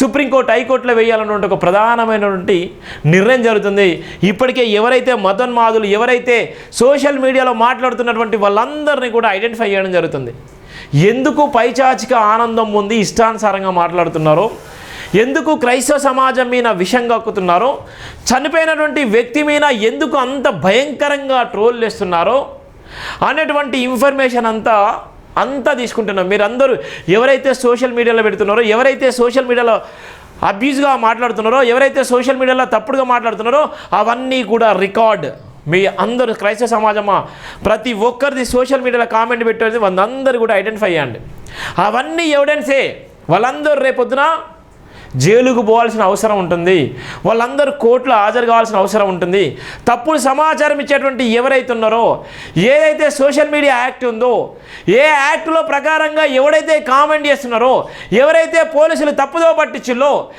Supreme court హైకోర్టులో వేయాలన్నటువంటి ఒక ప్రధానమైనటువంటి నిర్ణయం జరుగుతుంది. ఇప్పటికే ఎవరైతే మతోన్మాదులు ఎవరైతే సోషల్ మీడియాలో మాట్లాడుతున్నటువంటి వాళ్ళందరినీ కూడా ఐడెంటిఫై చేయడం జరుగుతుంది. ఎందుకు పైచాచిక ఆనందం ఉంది ఇష్టానుసారంగా మాట్లాడుతున్నారో, ఎందుకు క్రైస్తవ సమాజం మీద విషం కక్కుతున్నారో, చనిపోయినటువంటి వ్యక్తి మీద ఎందుకు అంత భయంకరంగా ట్రోల్ చేస్తున్నారో అనేటువంటి ఇన్ఫర్మేషన్ అంతా తీసుకుంటున్నాం. మీరందరూ ఎవరైతే సోషల్ మీడియాలో పెడుతున్నారో, ఎవరైతే సోషల్ మీడియాలో అబ్యూజ్గా మాట్లాడుతున్నారో, ఎవరైతే సోషల్ మీడియాలో తప్పుడుగా మాట్లాడుతున్నారో అవన్నీ కూడా రికార్డ్. మీ అందరూ క్రైస్తవ సమాజమా ప్రతి ఒక్కరిది సోషల్ మీడియాలో కామెంట్ పెట్టేది వాళ్ళందరూ కూడా ఐడెంటిఫై అయ్యండి. అవన్నీ ఎవిడెన్సే. వాళ్ళందరూ రేపొద్దున జైలుకు పోవాల్సిన అవసరం ఉంటుంది, వాళ్ళందరూ కోర్టులో హాజరు కావాల్సిన అవసరం ఉంటుంది. తప్పుడు సమాచారం ఇచ్చేటువంటి ఎవరైతే ఉన్నారో, ఏదైతే సోషల్ మీడియా యాక్ట్ ఉందో, ఏ యాక్ట్లో ప్రకారంగా ఎవడైతే కామెంట్ చేస్తున్నారో, ఎవరైతే పోలీసులు తప్పుదో పట్టించిల్లో,